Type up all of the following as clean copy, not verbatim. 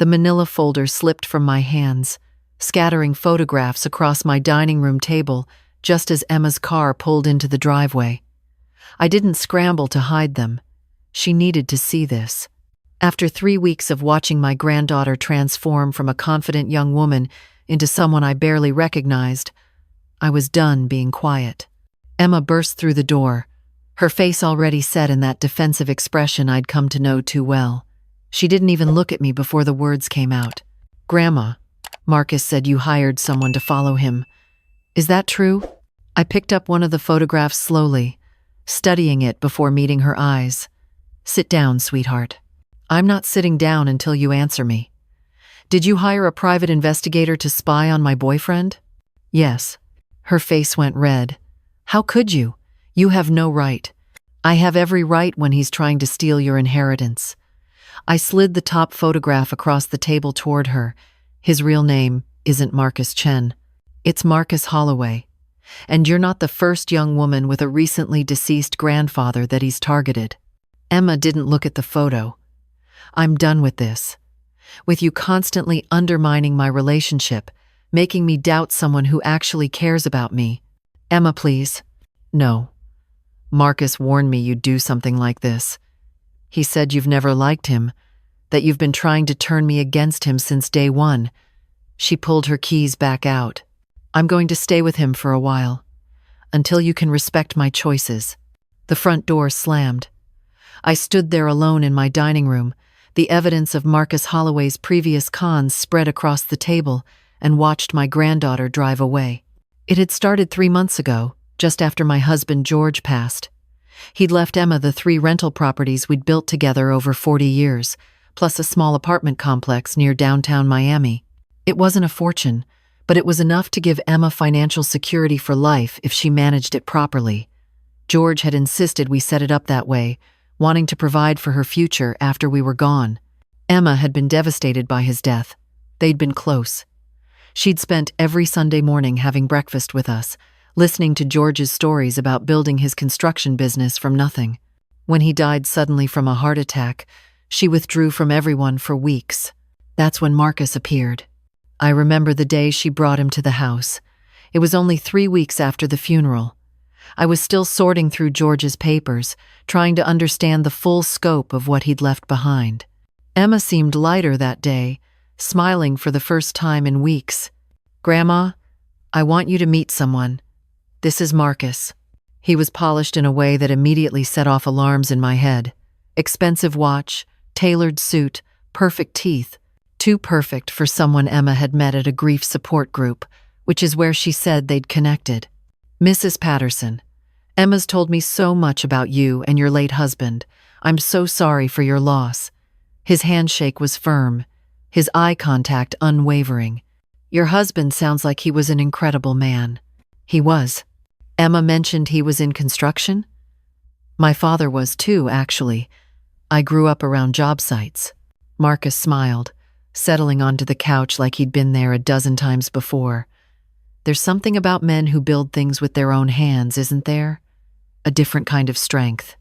The manila folder slipped from my hands, scattering photographs across my dining room table just as Emma's car pulled into the driveway. I didn't scramble to hide them. She needed to see this. After 3 weeks of watching my granddaughter transform from a confident young woman into someone I barely recognized, I was done being quiet. Emma burst through the door, her face already set in that defensive expression I'd come to know too well. She didn't even look at me before the words came out. "Grandma, Marcus said you hired someone to follow him. Is that true?" I picked up one of the photographs slowly, studying it before meeting her eyes. "Sit down, sweetheart. I'm not sitting down until you answer me. Did you hire a private investigator to spy on my boyfriend?" "Yes." Her face went red. "How could you? You have no right." "I have every right when he's trying to steal your inheritance." I slid the top photograph across the table toward her. "His real name isn't Marcus Chen. It's Marcus Holloway. And you're not the first young woman with a recently deceased grandfather that he's targeted." Emma didn't look at the photo. "I'm done with this. With you constantly undermining my relationship, making me doubt someone who actually cares about me." "Emma, please." "No. Marcus warned me you'd do something like this. He said you've never liked him, that you've been trying to turn me against him since day one." She pulled her keys back out. "I'm going to stay with him for a while, until you can respect my choices." The front door slammed. I stood there alone in my dining room, the evidence of Marcus Holloway's previous cons spread across the table, and watched my granddaughter drive away. It had started 3 months ago, just after my husband George passed. He'd left Emma the 3 rental properties we'd built together over 40 years, plus a small apartment complex near downtown Miami. It wasn't a fortune, but it was enough to give Emma financial security for life if she managed it properly. George had insisted we set it up that way, wanting to provide for her future after we were gone. Emma had been devastated by his death. They'd been close. She'd spent every Sunday morning having breakfast with us, listening to George's stories about building his construction business from nothing. When he died suddenly from a heart attack, she withdrew from everyone for weeks. That's when Marcus appeared. I remember the day she brought him to the house. It was only 3 weeks after the funeral. I was still sorting through George's papers, trying to understand the full scope of what he'd left behind. Emma seemed lighter that day, smiling for the first time in weeks. "Grandma, I want you to meet someone. This is Marcus." He was polished in a way that immediately set off alarms in my head. Expensive watch, tailored suit, perfect teeth. Too perfect for someone Emma had met at a grief support group, which is where she said they'd connected. "Mrs. Patterson, Emma's told me so much about you and your late husband. I'm so sorry for your loss." His handshake was firm, his eye contact unwavering. "Your husband sounds like he was an incredible man." "He was." Emma mentioned he was in construction? "My father was too, actually. I grew up around job sites." Marcus smiled, settling onto the couch like he'd been there a dozen times before. "There's something about men who build things with their own hands, isn't there? A different kind of strength."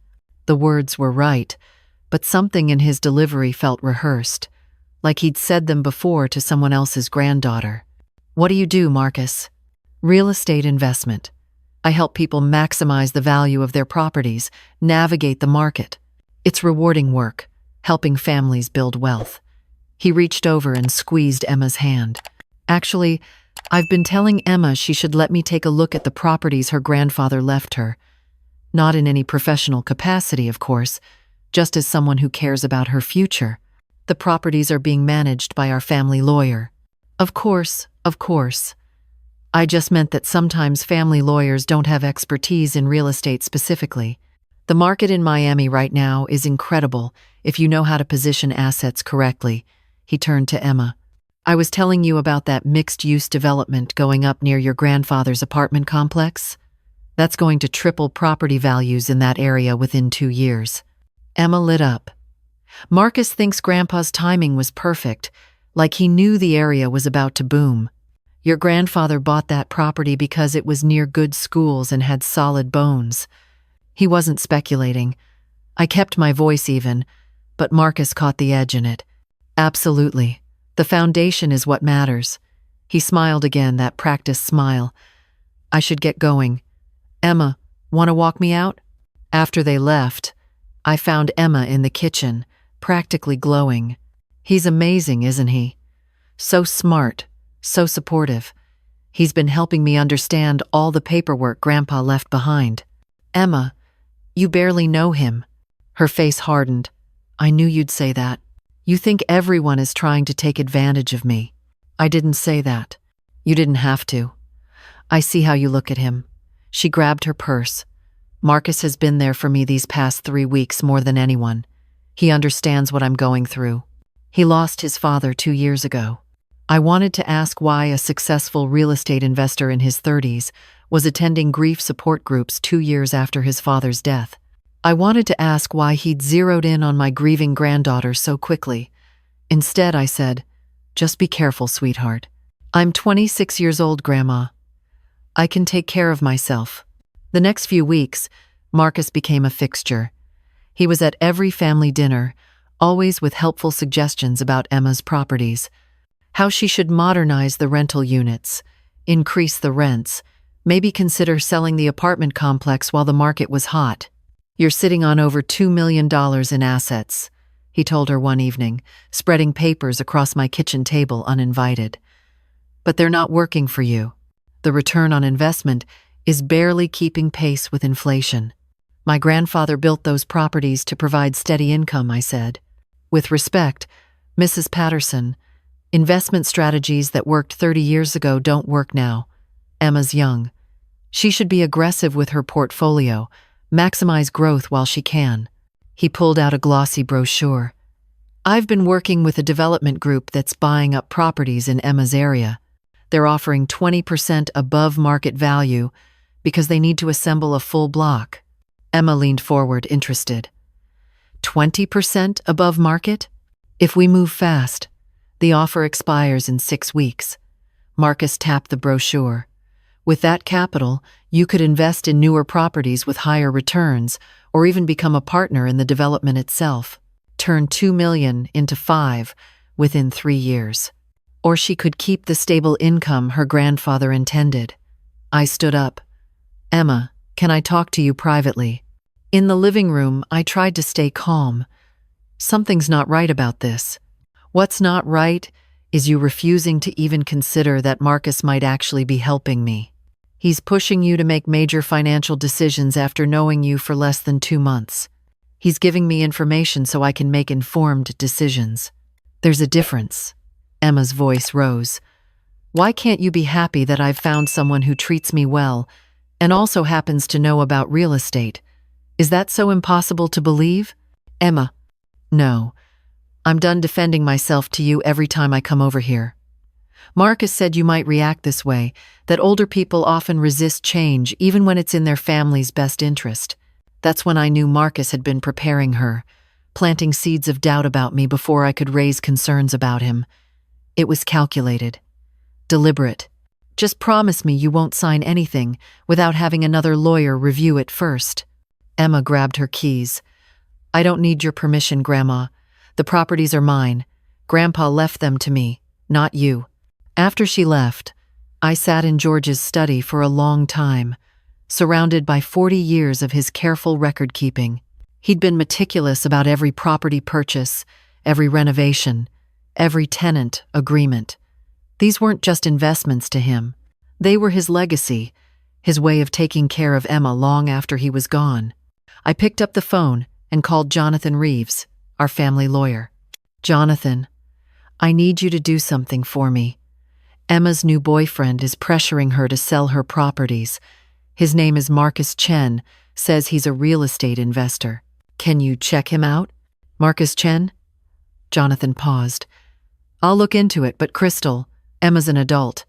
The words were right, but something in his delivery felt rehearsed, like he'd said them before to someone else's granddaughter. "What do you do, Marcus?" "Real estate investment. I help people maximize the value of their properties, navigate the market. It's rewarding work, helping families build wealth." He reached over and squeezed Emma's hand. "Actually, I've been telling Emma she should let me take a look at the properties her grandfather left her. Not in any professional capacity, of course, just as someone who cares about her future. The properties are being managed by our family lawyer." Of course. I just meant that sometimes family lawyers don't have expertise in real estate specifically. The market in Miami right now is incredible if you know how to position assets correctly. He turned to Emma. "I was telling you about that mixed-use development going up near your grandfather's apartment complex? That's going to triple property values in that area within 2 years." Emma lit up. "Marcus thinks Grandpa's timing was perfect, like he knew the area was about to boom. Your grandfather bought that property because it was near good schools and had solid bones." He wasn't speculating. I kept my voice even, but Marcus caught the edge in it. "Absolutely. The foundation is what matters. He smiled again, that practiced smile. I should get going. Emma, want to walk me out? After they left, I found Emma in the kitchen, practically glowing. He's amazing, isn't he? So smart, so supportive. He's been helping me understand all the paperwork Grandpa left behind. Emma, you barely know him. Her face hardened. I knew you'd say that. You think everyone is trying to take advantage of me. I didn't say that. You didn't have to. I see how you look at him. She grabbed her purse. Marcus has been there for me these past 3 weeks more than anyone. He understands what I'm going through. He lost his father 2 years ago. I wanted to ask why a successful real estate investor in his 30s was attending grief support groups 2 years after his father's death. I wanted to ask why he'd zeroed in on my grieving granddaughter so quickly. Instead, I said, just be careful, sweetheart. I'm 26 years old, Grandma. I can take care of myself. The next few weeks, Marcus became a fixture. He was at every family dinner, always with helpful suggestions about Emma's properties. How she should modernize the rental units, increase the rents, maybe consider selling the apartment complex while the market was hot. You're sitting on over $2 million in assets, he told her one evening, spreading papers across my kitchen table uninvited. But they're not working for you. The return on investment is barely keeping pace with inflation. My grandfather built those properties to provide steady income, I said. With respect, Mrs. Patterson, investment strategies that worked 30 years ago don't work now. Emma's young. She should be aggressive with her portfolio, maximize growth while she can. He pulled out a glossy brochure. I've been working with a development group that's buying up properties in Emma's area. They're offering 20% above market value because they need to assemble a full block. Emma leaned forward, interested. 20% above market? If we move fast, the offer expires in 6 weeks. Marcus tapped the brochure. With that capital, you could invest in newer properties with higher returns, or even become a partner in the development itself. Turn $2 million into $5 million within 3 years. Or she could keep the stable income her grandfather intended. I stood up. Emma, can I talk to you privately? In the living room, I tried to stay calm. Something's not right about this. What's not right is you refusing to even consider that Marcus might actually be helping me. He's pushing you to make major financial decisions after knowing you for less than 2 months. He's giving me information so I can make informed decisions. There's a difference. Emma's voice rose. Why can't you be happy that I've found someone who treats me well and also happens to know about real estate? Is that so impossible to believe? Emma, no. I'm done defending myself to you every time I come over here. Marcus said you might react this way, that older people often resist change even when it's in their family's best interest. That's when I knew Marcus had been preparing her, planting seeds of doubt about me before I could raise concerns about him. It was calculated, deliberate. Just promise me you won't sign anything without having another lawyer review it first. Emma grabbed her keys. I don't need your permission, Grandma. The properties are mine. Grandpa left them to me, not you. After she left, I sat in George's study for a long time, surrounded by 40 years of his careful record-keeping. He'd been meticulous about every property purchase, every renovation, every tenant agreement. These weren't just investments to him. They were his legacy, his way of taking care of Emma long after he was gone. I picked up the phone and called Jonathan Reeves, our family lawyer. Jonathan, I need you to do something for me. Emma's new boyfriend is pressuring her to sell her properties. His name is Marcus Chen, says he's a real estate investor. Can you check him out? Marcus Chen? Jonathan paused. I'll look into it, but Crystal, Emma's an adult.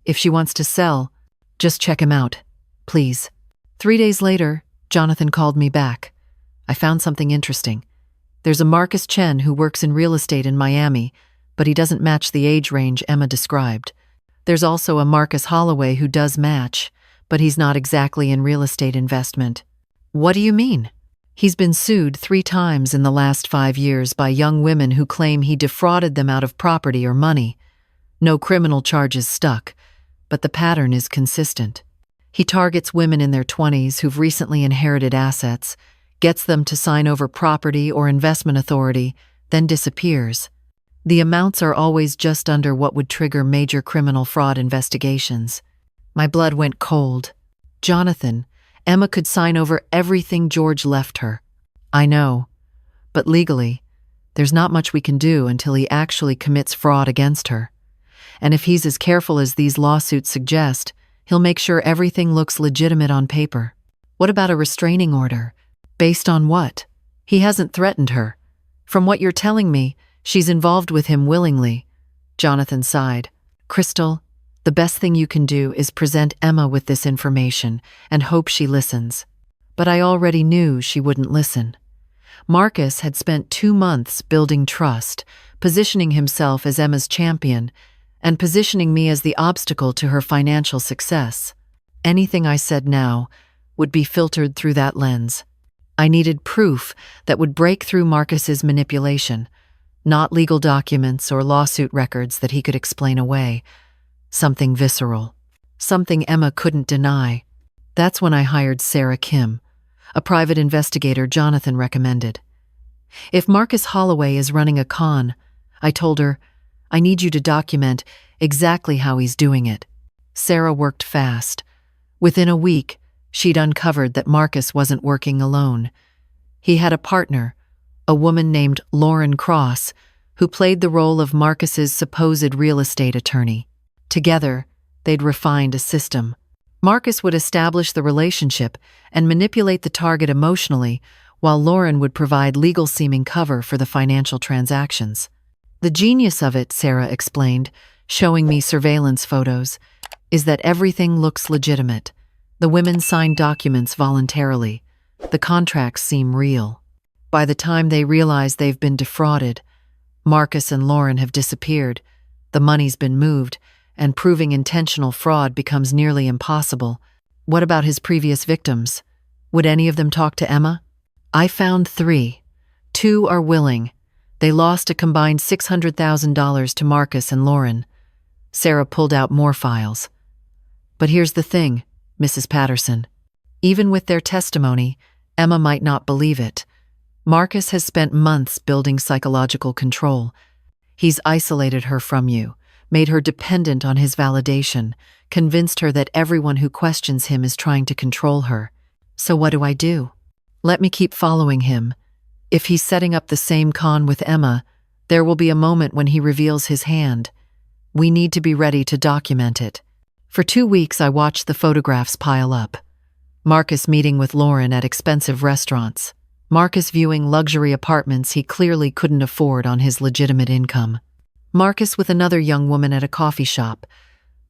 If she wants to sell, just check him out, please. 3 days later, Jonathan called me back. I found something interesting. There's a Marcus Chen who works in real estate in Miami, but he doesn't match the age range Emma described. There's also a Marcus Holloway who does match, but he's not exactly in real estate investment. What do you mean? He's been sued 3 times in the last 5 years by young women who claim he defrauded them out of property or money. No criminal charges stuck, but the pattern is consistent. He targets women in their 20s who've recently inherited assets, gets them to sign over property or investment authority, then disappears. The amounts are always just under what would trigger major criminal fraud investigations. My blood went cold. Jonathan, Emma could sign over everything George left her. I know, but legally, there's not much we can do until he actually commits fraud against her. And if he's as careful as these lawsuits suggest, he'll make sure everything looks legitimate on paper. What about a restraining order? Based on what? He hasn't threatened her. From what you're telling me, she's involved with him willingly. Jonathan sighed. Crystal, the best thing you can do is present Emma with this information and hope she listens. But I already knew she wouldn't listen. Marcus had spent 2 months building trust, positioning himself as Emma's champion, and positioning me as the obstacle to her financial success. Anything I said now would be filtered through that lens. I needed proof that would break through Marcus's manipulation, not legal documents or lawsuit records that he could explain away. Something visceral. Something Emma couldn't deny. That's when I hired Sarah Kim, a private investigator Jonathan recommended. If Marcus Holloway is running a con, I told her, I need you to document exactly how he's doing it. Sarah worked fast. Within a week, she'd uncovered that Marcus wasn't working alone. He had a partner, a woman named Lauren Cross, who played the role of Marcus's supposed real estate attorney. Together, they'd refined a system. Marcus would establish the relationship and manipulate the target emotionally, while Lauren would provide legal-seeming cover for the financial transactions. The genius of it, Sarah explained, showing me surveillance photos, is that everything looks legitimate. The women sign documents voluntarily. The contracts seem real. By the time they realize they've been defrauded, Marcus and Lauren have disappeared, the money's been moved, and proving intentional fraud becomes nearly impossible. What about his previous victims? Would any of them talk to Emma? I found 3. 2 are willing. They lost a combined $600,000 to Marcus and Lauren. Sarah pulled out more files. But here's the thing, Mrs. Patterson. Even with their testimony, Emma might not believe it. Marcus has spent months building psychological control. He's isolated her from you, made her dependent on his validation, convinced her that everyone who questions him is trying to control her. So what do I do? Let me keep following him. If he's setting up the same con with Emma, there will be a moment when he reveals his hand. We need to be ready to document it. For 2 weeks, I watched the photographs pile up. Marcus meeting with Lauren at expensive restaurants. Marcus viewing luxury apartments he clearly couldn't afford on his legitimate income. Marcus with another young woman at a coffee shop,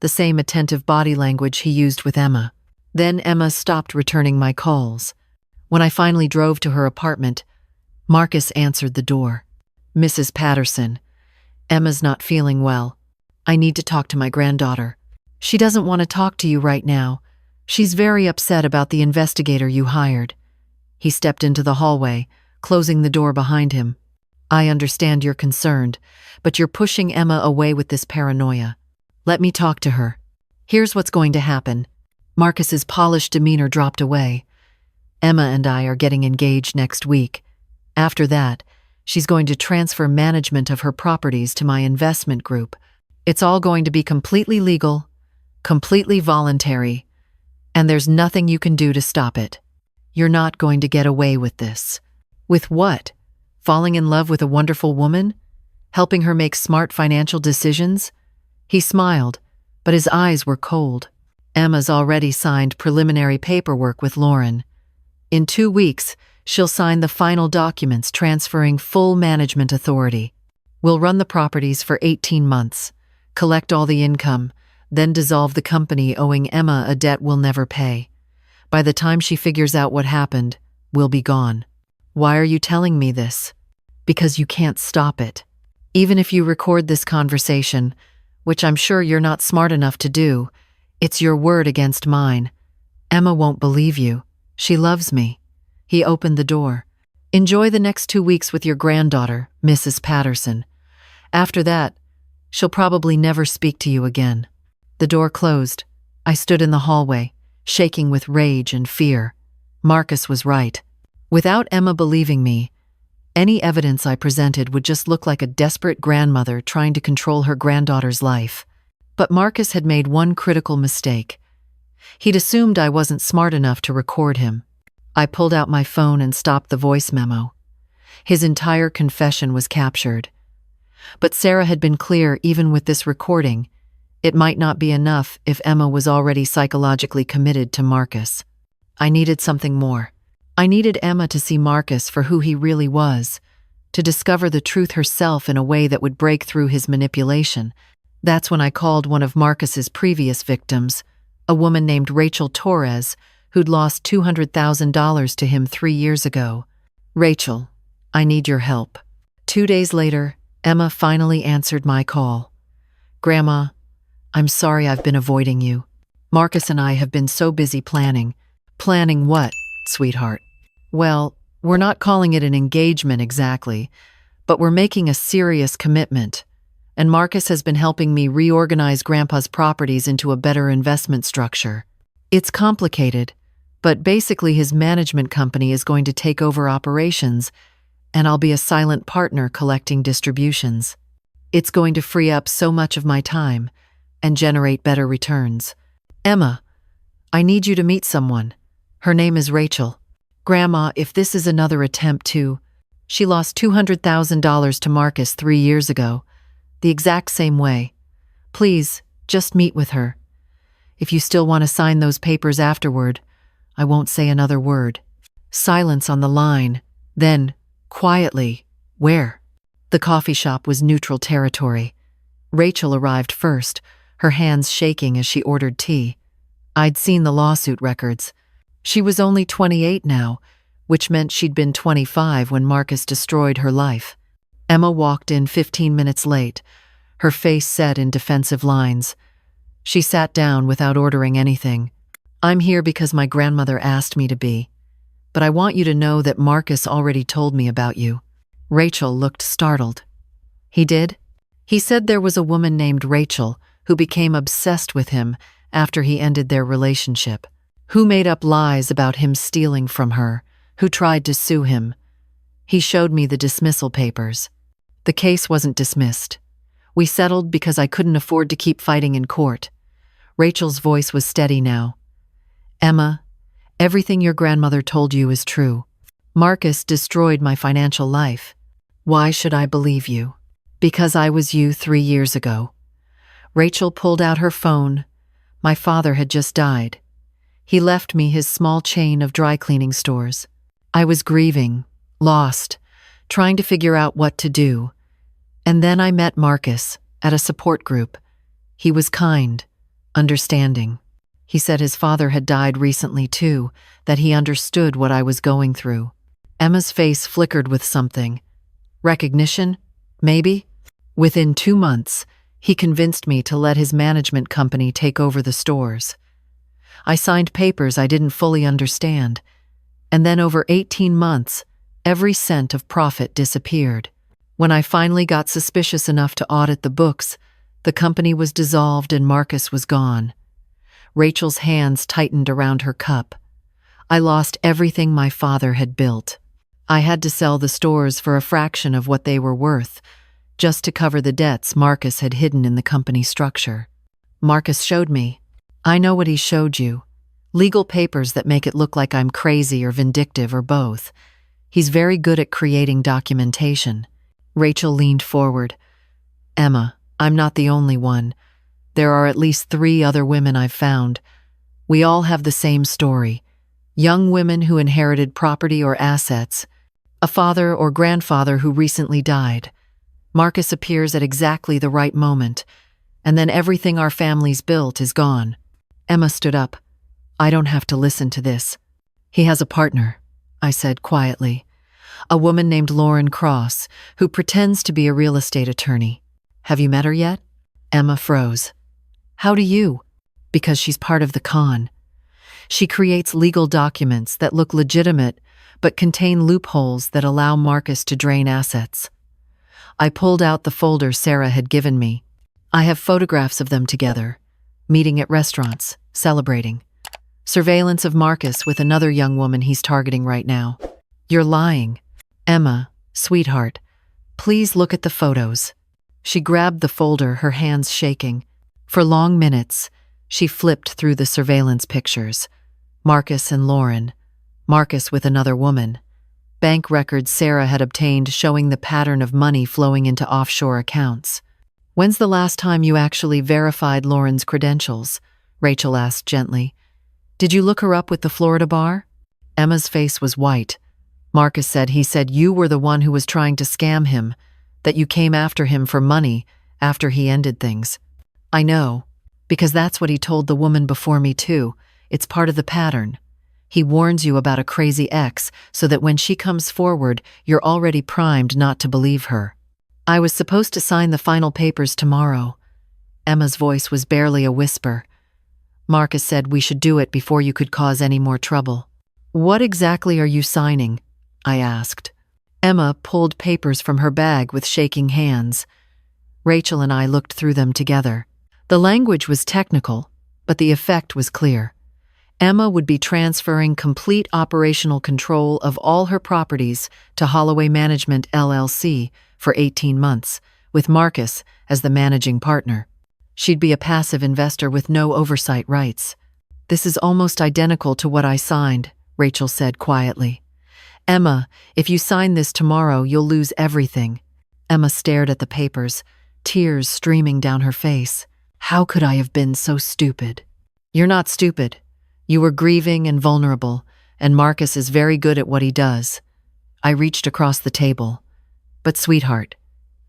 the same attentive body language he used with Emma. Then Emma stopped returning my calls. When I finally drove to her apartment, Marcus answered the door. Mrs. Patterson, Emma's not feeling well. I need to talk to my granddaughter. She doesn't want to talk to you right now. She's very upset about the investigator you hired. He stepped into the hallway, closing the door behind him. I understand you're concerned, but you're pushing Emma away with this paranoia. Let me talk to her. Here's what's going to happen. Marcus's polished demeanor dropped away. Emma and I are getting engaged next week. After that, she's going to transfer management of her properties to my investment group. It's all going to be completely legal, completely voluntary, and there's nothing you can do to stop it. You're not going to get away with this. With what? Falling in love with a wonderful woman? Helping her make smart financial decisions? He smiled, but his eyes were cold. Emma's already signed preliminary paperwork with Lauren. In 2 weeks, she'll sign the final documents transferring full management authority. We'll run the properties for 18 months, collect all the income, then dissolve the company owing Emma a debt we'll never pay. By the time she figures out what happened, we'll be gone. Why are you telling me this? Because you can't stop it. Even if you record this conversation, which I'm sure you're not smart enough to do, it's your word against mine. Emma won't believe you. She loves me. He opened the door. "Enjoy the next 2 weeks with your granddaughter, Mrs. Patterson. After that, she'll probably never speak to you again." The door closed. I stood in the hallway, shaking with rage and fear. Marcus was right. Without Emma believing me, any evidence I presented would just look like a desperate grandmother trying to control her granddaughter's life. But Marcus had made one critical mistake. He'd assumed I wasn't smart enough to record him. I pulled out my phone and stopped the voice memo. His entire confession was captured. But Sarah had been clear even with this recording. It might not be enough if Emma was already psychologically committed to Marcus. I needed something more. I needed Emma to see Marcus for who he really was, to discover the truth herself in a way that would break through his manipulation. That's when I called one of Marcus's previous victims, a woman named Rachel Torres, who'd lost $200,000 to him 3 years ago. "Rachel, I need your help." 2 days later, Emma finally answered my call. "Grandma, I'm sorry I've been avoiding you. Marcus and I have been so busy planning." "Planning what, sweetheart?" "Well, we're not calling it an engagement exactly, but we're making a serious commitment. And Marcus has been helping me reorganize Grandpa's properties into a better investment structure. It's complicated, but basically his management company is going to take over operations, and I'll be a silent partner collecting distributions. It's going to free up so much of my time and generate better returns. Emma, I need you to meet someone. Her name is Rachel. Grandma, if this is another attempt to..." She lost $200,000 to Marcus 3 years ago, the exact same way. "Please, just meet with her. If you still want to sign those papers afterward, I won't say another word." Silence on the line. Then, quietly, "Where?" The coffee shop was neutral territory. Rachel arrived first, her hands shaking as she ordered tea. I'd seen the lawsuit records. She was only 28 now, which meant she'd been 25 when Marcus destroyed her life. Emma walked in 15 minutes late, her face set in defensive lines. She sat down without ordering anything. "I'm here because my grandmother asked me to be. But I want you to know that Marcus already told me about you." Rachel looked startled. "He did?" "He said there was a woman named Rachel who became obsessed with him after he ended their relationship, who made up lies about him stealing from her, who tried to sue him. He showed me the dismissal papers. The case wasn't dismissed. We settled because I couldn't afford to keep fighting in court." Rachel's voice was steady now. "Emma, everything your grandmother told you is true. Marcus destroyed my financial life. Why should I believe you? Because I was you 3 years ago." Rachel pulled out her phone. My father had just died. He left me his small chain of dry cleaning stores. I was grieving, lost, trying to figure out what to do. And then I met Marcus at a support group. He was kind, understanding. He said his father had died recently too, that he understood what I was going through. Emma's face flickered with something. Recognition? Maybe? Within 2 months, he convinced me to let his management company take over the stores. I signed papers I didn't fully understand, and then over 18 months, every cent of profit disappeared. When I finally got suspicious enough to audit the books, the company was dissolved and Marcus was gone. Rachel's hands tightened around her cup. I lost everything my father had built. I had to sell the stores for a fraction of what they were worth, just to cover the debts Marcus had hidden in the company structure. Marcus showed me. I know what he showed you. Legal papers that make it look like I'm crazy or vindictive or both. He's very good at creating documentation. Rachel leaned forward. "Emma, I'm not the only one. There are at least 3 other women I've found. We all have the same story. Young women who inherited property or assets. A father or grandfather who recently died. Marcus appears at exactly the right moment, and then everything our family's built is gone." Emma stood up. "I don't have to listen to this." "He has a partner," I said quietly. "A woman named Lauren Cross, who pretends to be a real estate attorney. Have you met her yet?" Emma froze. "How do you?" "Because she's part of the con. She creates legal documents that look legitimate, but contain loopholes that allow Marcus to drain assets. I pulled out the folder Sarah had given me. I have photographs of them together, meeting at restaurants, celebrating. Surveillance of Marcus with another young woman he's targeting right now. You're lying. Emma, sweetheart, please look at the photos. She grabbed the folder, her hands shaking. For long minutes, she flipped through the surveillance pictures. Marcus and Lauren. Marcus with another woman. Bank records Sarah had obtained showing the pattern of money flowing into offshore accounts. When's the last time you actually verified Lauren's credentials? Rachel asked gently. Did you look her up with the Florida bar? Emma's face was white. Marcus said he said you were the one who was trying to scam him, that you came after him for money after he ended things. I know, because that's what he told the woman before me too. It's part of the pattern. He warns you about a crazy ex so that when she comes forward, you're already primed not to believe her. I was supposed to sign the final papers tomorrow. Emma's voice was barely a whisper. Marcus said we should do it before you could cause any more trouble. What exactly are you signing? I asked. Emma pulled papers from her bag with shaking hands. Rachel and I looked through them together. The language was technical, but the effect was clear. Emma would be transferring complete operational control of all her properties to Holloway Management LLC for 18 months, with Marcus as the managing partner. She'd be a passive investor with no oversight rights. This is almost identical to what I signed, Rachel said quietly. Emma, if you sign this tomorrow, you'll lose everything. Emma stared at the papers, tears streaming down her face. How could I have been so stupid? You're not stupid. You were grieving and vulnerable, and Marcus is very good at what he does. I reached across the table. But sweetheart,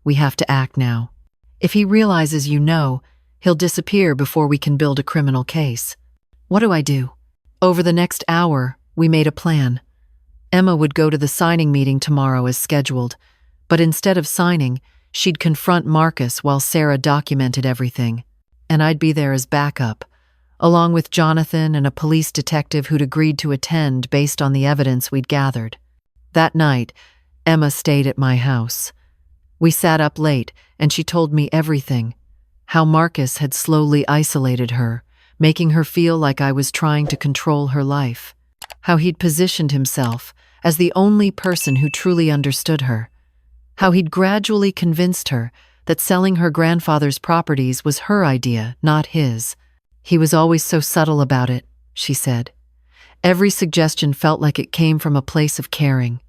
we have to act now. If he realizes you know, he'll disappear before we can build a criminal case. What do I do? Over the next hour, we made a plan. Emma would go to the signing meeting tomorrow as scheduled, but instead of signing, she'd confront Marcus while Sarah documented everything. And I'd be there as backup, along with Jonathan and a police detective who'd agreed to attend based on the evidence we'd gathered. That night, Emma stayed at my house. We sat up late, and she told me everything. How Marcus had slowly isolated her, making her feel like I was trying to control her life. How he'd positioned himself as the only person who truly understood her. How he'd gradually convinced her that selling her grandfather's properties was her idea, not his. He was always so subtle about it, she said. Every suggestion felt like it came from a place of caring.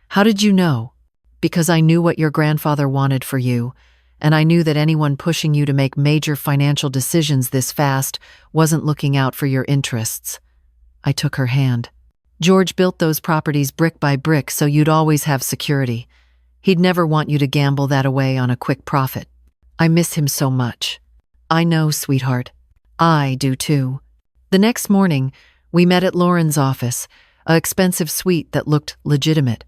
How did you know? Because I knew what your grandfather wanted for you, and I knew that anyone pushing you to make major financial decisions this fast wasn't looking out for your interests. I took her hand. George built those properties brick by brick so you'd always have security. He'd never want you to gamble that away on a quick profit. I miss him so much. I know, sweetheart. I do too. The next morning, we met at Lauren's office, an expensive suite that looked legitimate.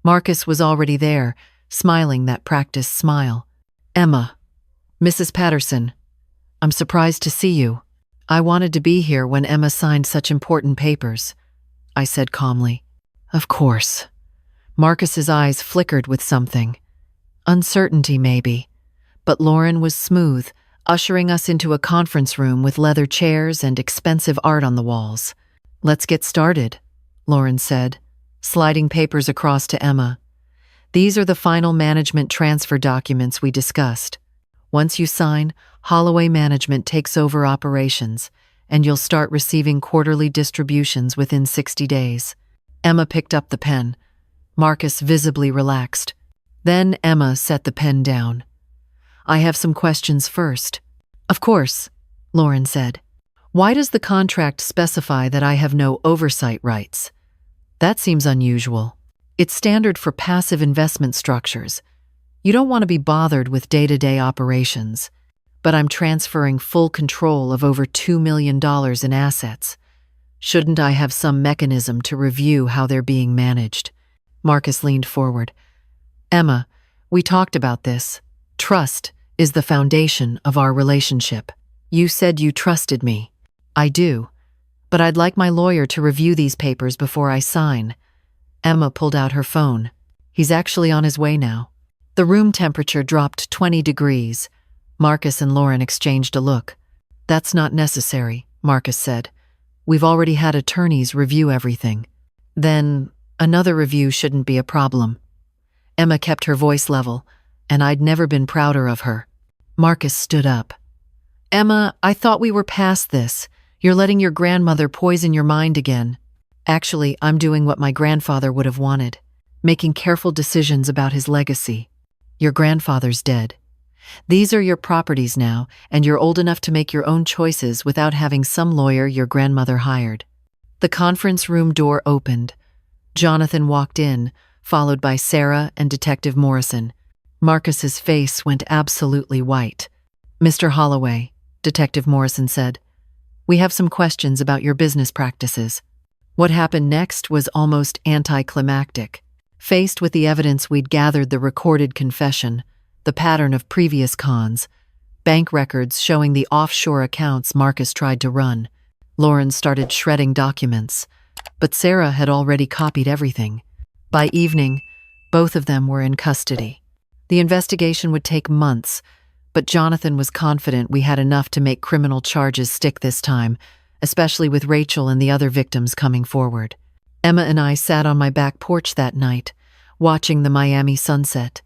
Marcus was already there, smiling that practiced smile. Emma, Mrs. Patterson, I'm surprised to see you. I wanted to be here when Emma signed such important papers, I said calmly. Of course. Marcus's eyes flickered with something. Uncertainty, maybe. But Lauren was smooth, ushering us into a conference room with leather chairs and expensive art on the walls. Let's get started, Lauren said, sliding papers across to Emma. These are the final management transfer documents we discussed. Once you sign, Holloway Management takes over operations, and you'll start receiving quarterly distributions within 60 days. Emma picked up the pen. Marcus visibly relaxed. Then Emma set the pen down. I have some questions first. Of course, Lauren said. Why does the contract specify that I have no oversight rights? That seems unusual. It's standard for passive investment structures. You don't want to be bothered with day-to-day operations. But I'm transferring full control of over $2 million in assets. Shouldn't I have some mechanism to review how they're being managed? Marcus leaned forward. Emma, we talked about this. Trust is the foundation of our relationship. You said you trusted me. I do. But I'd like my lawyer to review these papers before I sign. Emma pulled out her phone. He's actually on his way now. The room temperature dropped 20 degrees. Marcus and Lauren exchanged a look. That's not necessary, Marcus said. We've already had attorneys review everything. Then, another review shouldn't be a problem. Emma kept her voice level, and I'd never been prouder of her. Marcus stood up. Emma, I thought we were past this. You're letting your grandmother poison your mind again. Actually, I'm doing what my grandfather would have wanted, making careful decisions about his legacy. Your grandfather's dead. These are your properties now, and you're old enough to make your own choices without having some lawyer your grandmother hired. The conference room door opened. Jonathan walked in, followed by Sarah and Detective Morrison. Marcus's face went absolutely white. Mr. Holloway, Detective Morrison said, we have some questions about your business practices. What happened next was almost anticlimactic. Faced with the evidence we'd gathered, the recorded confession, the pattern of previous cons, bank records showing the offshore accounts Marcus tried to run, Lauren started shredding documents, but Sarah had already copied everything. By evening, both of them were in custody. The investigation would take months, but Jonathan was confident we had enough to make criminal charges stick this time, especially with Rachel and the other victims coming forward. Emma and I sat on my back porch that night, watching the Miami sunset.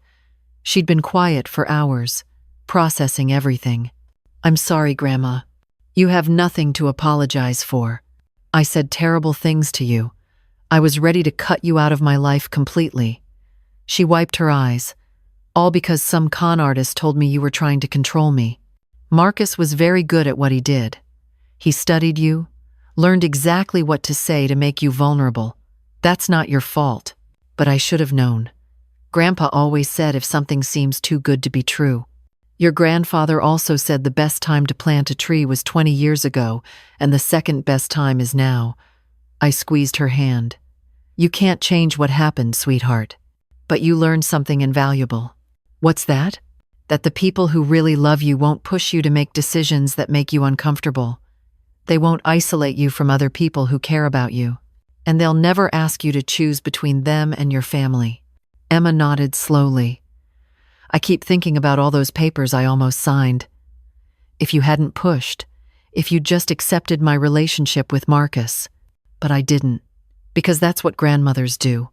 She'd been quiet for hours, processing everything. I'm sorry, Grandma. You have nothing to apologize for. I said terrible things to you. I was ready to cut you out of my life completely. She wiped her eyes. All because some con artist told me you were trying to control me. Marcus was very good at what he did. He studied you, learned exactly what to say to make you vulnerable. That's not your fault, but I should have known. Grandpa always said if something seems too good to be true. Your grandfather also said the best time to plant a tree was 20 years ago, and the second best time is now. I squeezed her hand. You can't change what happened, sweetheart. But you learned something invaluable. What's that? That the people who really love you won't push you to make decisions that make you uncomfortable. They won't isolate you from other people who care about you. And they'll never ask you to choose between them and your family. Emma nodded slowly. I keep thinking about all those papers I almost signed. If you hadn't pushed, if you just accepted my relationship with Marcus. But I didn't, because that's what grandmothers do.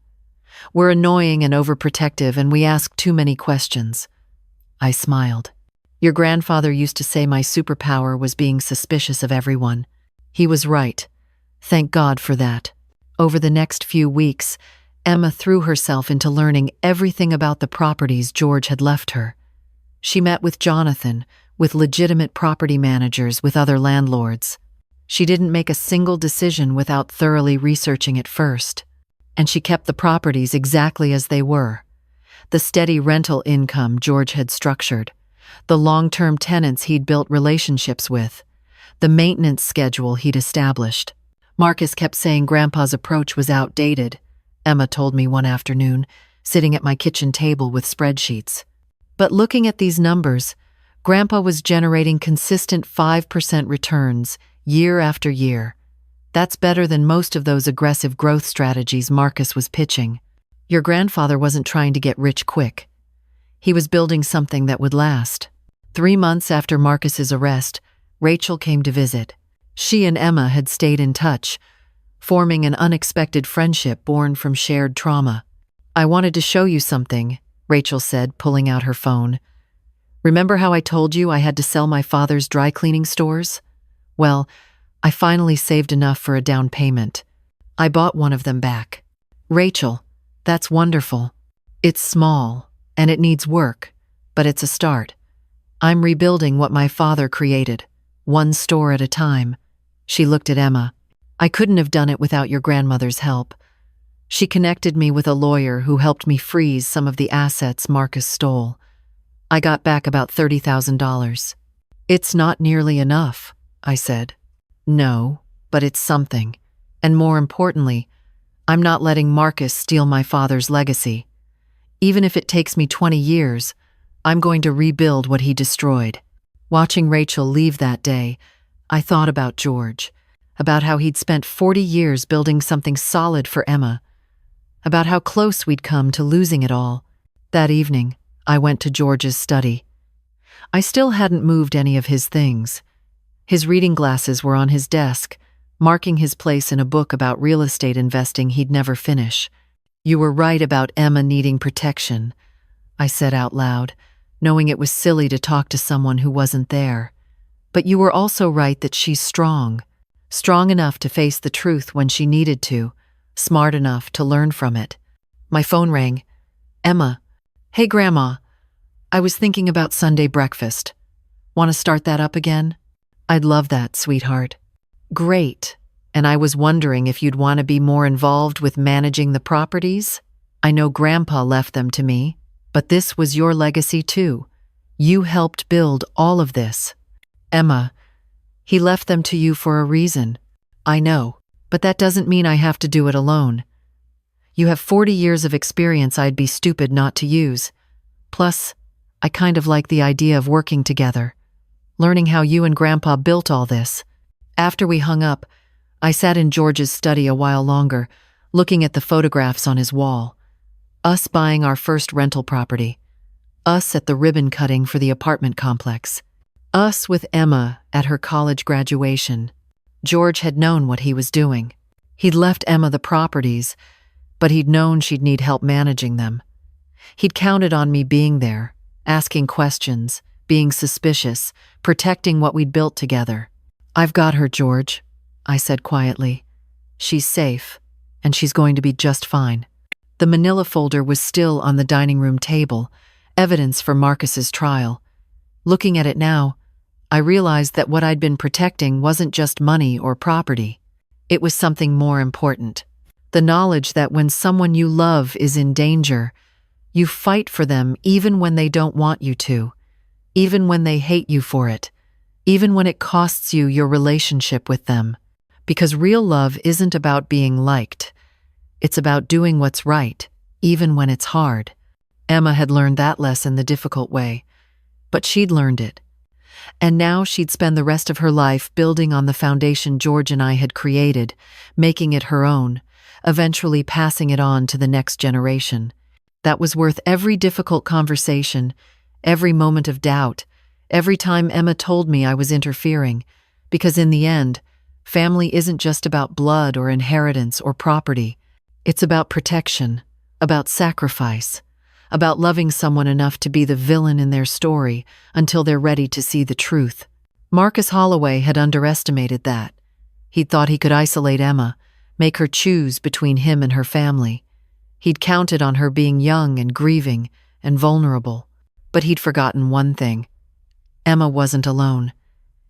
We're annoying and overprotective, and we ask too many questions. I smiled. Your grandfather used to say my superpower was being suspicious of everyone. He was right. Thank God for that. Over the next few weeks, Emma threw herself into learning everything about the properties George had left her. She met with Jonathan, with legitimate property managers, with other landlords. She didn't make a single decision without thoroughly researching it first. And she kept the properties exactly as they were. The steady rental income George had structured, the long-term tenants he'd built relationships with, the maintenance schedule he'd established. Marcus kept saying Grandpa's approach was outdated, Emma told me one afternoon, sitting at my kitchen table with spreadsheets. But looking at these numbers, Grandpa was generating consistent 5% returns year after year. That's better than most of those aggressive growth strategies Marcus was pitching. Your grandfather wasn't trying to get rich quick. He was building something that would last. 3 months after Marcus's arrest, Rachel came to visit. She and Emma had stayed in touch, forming an unexpected friendship born from shared trauma. I wanted to show you something, Rachel said, pulling out her phone. Remember how I told you I had to sell my father's dry cleaning stores? Well, I finally saved enough for a down payment. I bought one of them back. Rachel, that's wonderful. It's small, and it needs work, but it's a start. I'm rebuilding what my father created, one store at a time. She looked at Emma. I couldn't have done it without your grandmother's help. She connected me with a lawyer who helped me freeze some of the assets Marcus stole. I got back about $30,000. It's not nearly enough, I said. No, but it's something. And more importantly, I'm not letting Marcus steal my father's legacy. Even if it takes me 20 years, I'm going to rebuild what he destroyed. Watching Rachel leave that day, I thought about George, about how he'd spent 40 years building something solid for Emma. about how close we'd come to losing it all. That evening, I went to George's study. I still hadn't moved any of his things. His reading glasses were on his desk, marking his place in a book about real estate investing he'd never finish. "You were right about Emma needing protection," I said out loud, knowing it was silly to talk to someone who wasn't there. "But you were also right that she's strong enough to face the truth when she needed to, smart enough to learn from it." My phone rang. "Emma. Hey, Grandma. I was thinking about Sunday breakfast. Want to start that up again?" "I'd love that, sweetheart." "Great. And I was wondering if you'd want to be more involved with managing the properties? I know Grandpa left them to me, but this was your legacy too. You helped build all of this." "Emma, he left them to you for a reason." "I know, but that doesn't mean I have to do it alone. You have 40 years of experience I'd be stupid not to use. Plus, I kind of like the idea of working together, learning how you and Grandpa built all this." After we hung up, I sat in George's study a while longer, looking at the photographs on his wall. Us buying our first rental property. Us at the ribbon cutting for the apartment complex. Us with Emma at her college graduation. George had known what he was doing. He'd left Emma the properties, but he'd known she'd need help managing them. He'd counted on me being there, asking questions, being suspicious, protecting what we'd built together. "I've got her, George," I said quietly. "She's safe, and she's going to be just fine." The manila folder was still on the dining room table, evidence for Marcus's trial. Looking at it now, I realized that what I'd been protecting wasn't just money or property. It was something more important. The knowledge that when someone you love is in danger, you fight for them even when they don't want you to, even when they hate you for it, even when it costs you your relationship with them. Because real love isn't about being liked. It's about doing what's right, even when it's hard. Emma had learned that lesson the difficult way, but she'd learned it. And now she'd spend the rest of her life building on the foundation George and I had created, making it her own, eventually passing it on to the next generation. That was worth every difficult conversation, every moment of doubt, every time Emma told me I was interfering, because in the end, family isn't just about blood or inheritance or property. It's about protection, about sacrifice, about loving someone enough to be the villain in their story until they're ready to see the truth. Marcus Holloway had underestimated that. He'd thought he could isolate Emma, make her choose between him and her family. He'd counted on her being young and grieving and vulnerable. But he'd forgotten one thing. Emma wasn't alone.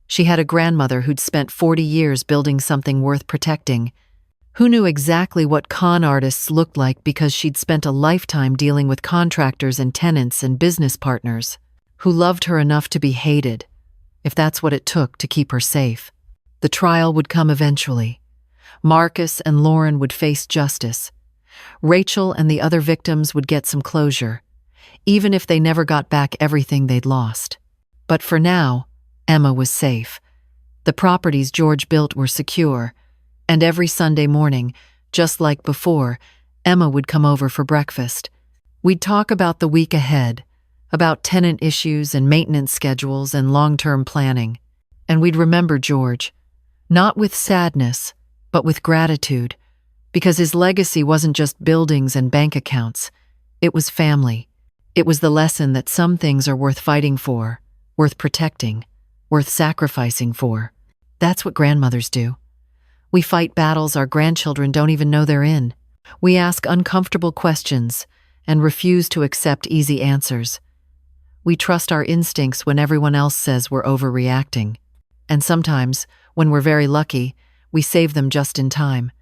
She had a grandmother who'd spent 40 years building something worth protecting, who knew exactly what con artists looked like because she'd spent a lifetime dealing with contractors and tenants and business partners, who loved her enough to be hated, if that's what it took to keep her safe. The trial would come eventually. Marcus and Lauren would face justice. Rachel and the other victims would get some closure, even if they never got back everything they'd lost. But for now, Emma was safe. The properties George built were secure, and every Sunday morning, just like before, Emma would come over for breakfast. We'd talk about the week ahead, about tenant issues and maintenance schedules and long-term planning. And we'd remember George, not with sadness, but with gratitude, because his legacy wasn't just buildings and bank accounts. It was family. It was the lesson that some things are worth fighting for, worth protecting, worth sacrificing for. That's what grandmothers do. We fight battles our grandchildren don't even know they're in. We ask uncomfortable questions and refuse to accept easy answers. We trust our instincts when everyone else says we're overreacting. And sometimes, when we're very lucky, we save them just in time.